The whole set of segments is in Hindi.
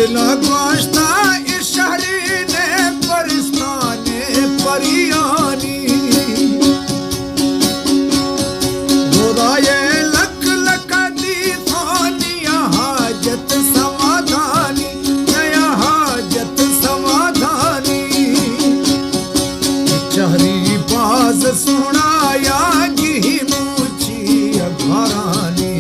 दिला गोश्ता इस शहरी ने परिस्ताने परियानी गोदाये लक लक दी थानिया हाजत समाधानी नया हाजत समाधानी चहरी बाज सुनाया गी मुझी अघरानी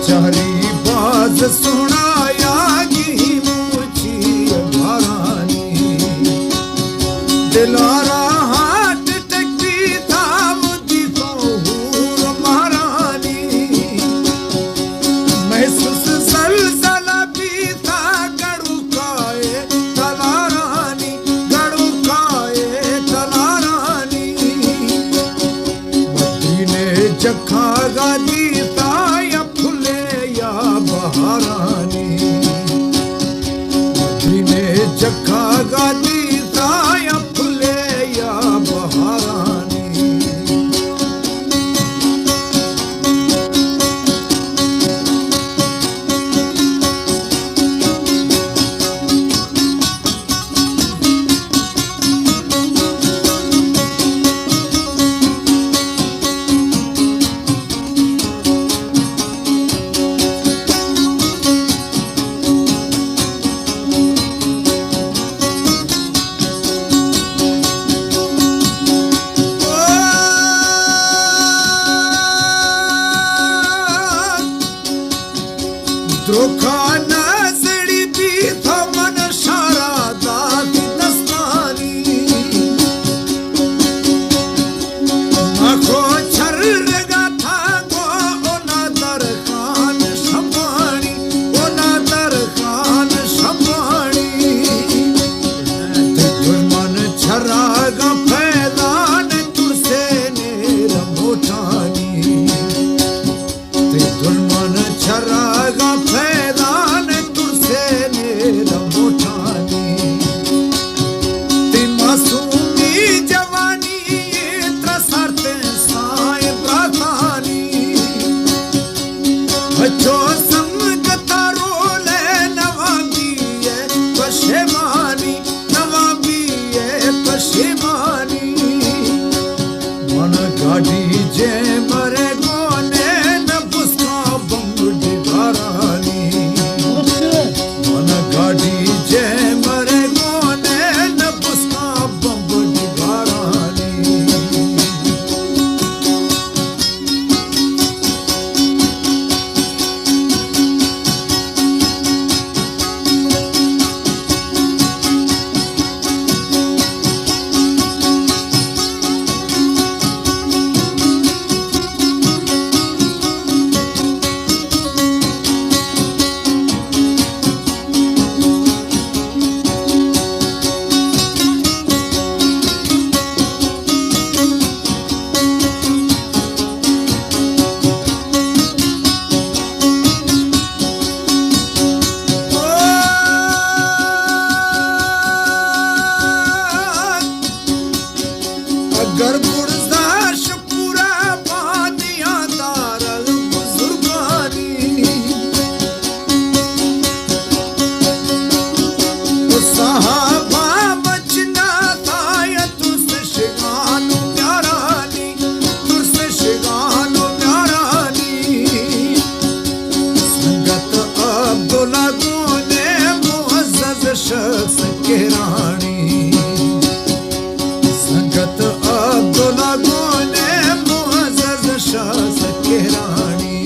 चहरी बाज सुनाया गी मुझी अघरानी दिलारा हाथ टकती था मुझी तो हूर महारानी महसूस सलसला भी था गड़ू काए तलारानी गड़ू काए तलारानी मदीने जखा गादी था या फुले या बहारानी मदीने जखा गादी था या फुले या बहारानी द्रोखा नजड़ी भी था मन शारा दादी दस्तानी आँखों छर रगा था गो ओनादर खान शंबानी ओनादर खान शंबानी दुश्मन छरागा फैदान तुसे नेर मोटानी दुश्मन छरागा फैदान तुसे नेर मोटानी ती मासूमी जवानी त्रसरते साए प्रार्थानी बच्चो संगता रोले नवाबी है पशेमानी नवाबी है पशेमानी मन गाड़ी जे मरे गोने न पुस्का बंगुडी घरानी मन गाड़ी जे मरे गोने न पुस्का बंगुडी घरानी अगर गुरदाश पूरा बानिया दारल बुजुर्गानी तो साहबा बचना था या तुझसे शिगानो प्यारानी तुझसे शिगानो प्यारानी संगत अब्दुल्ला गोने मुअज़्ज़ज़ शख्स के रानी संगत अब्दुल्ला गोने मुअज़्ज़ज़ शख्स के रानी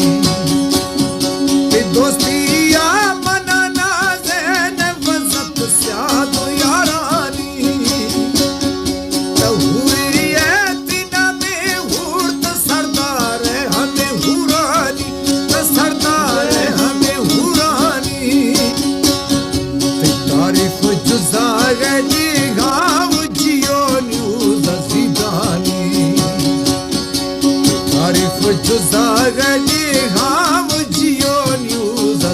दोस्ती या मनाना ज़ैन वज़त स्यादो यारानी तहुरियत में हुर्त सरदार हमें हुरानी सरदार हमें हुरानी तारीफ जुज़ार दी गाँव जियो न्यूज़ ज़िदानी तारीफ जुज़ार दी गाँव जियो न्यूज़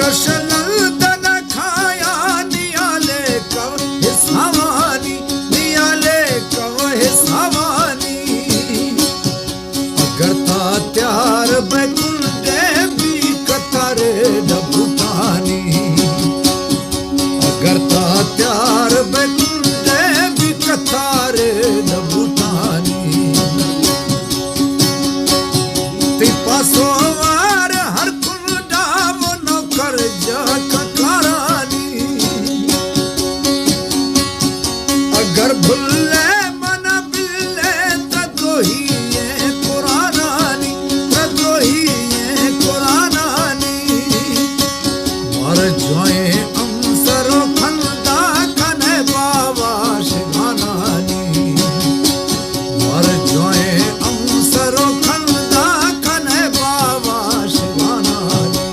कृष्ण खाया नियाले कव हिसावानी नियाले कव हिसावानी अगर था त्यार बैकुंडे भी कतारे डबुटानी अगर था त्यार बैकुंडे भी कतारे डबुटानी ती पासोवार हर कुंडा वो नौकर जकरानी अगर भुल्ले मन बिल्ले तद्रोही ये कुरानानी तद्रोही ये कुरानानी मर जाए अमसरो खंदा कने बाबा शिवानानी मर जाए अमसरो खंदा कने बाबा शिवानानी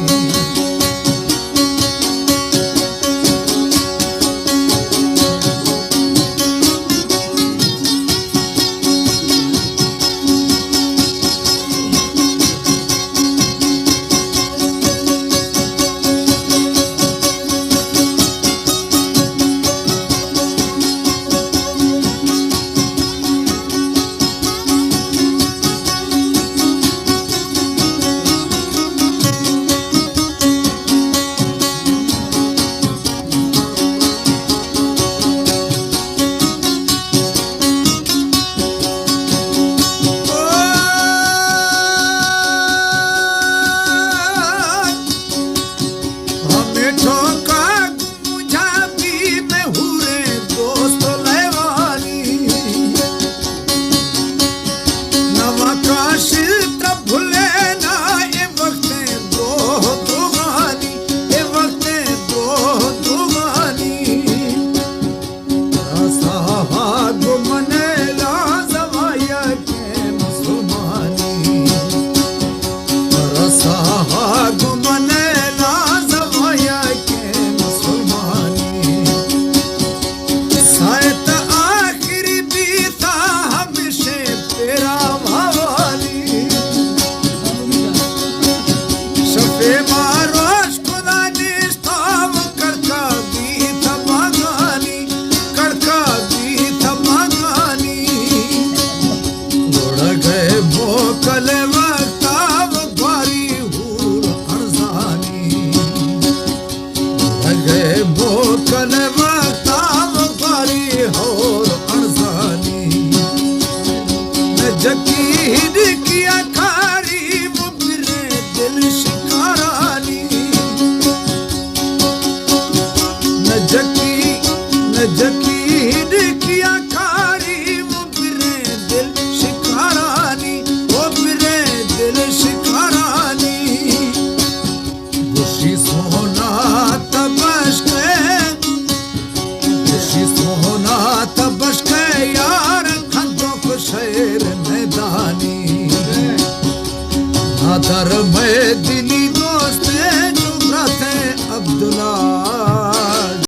जकी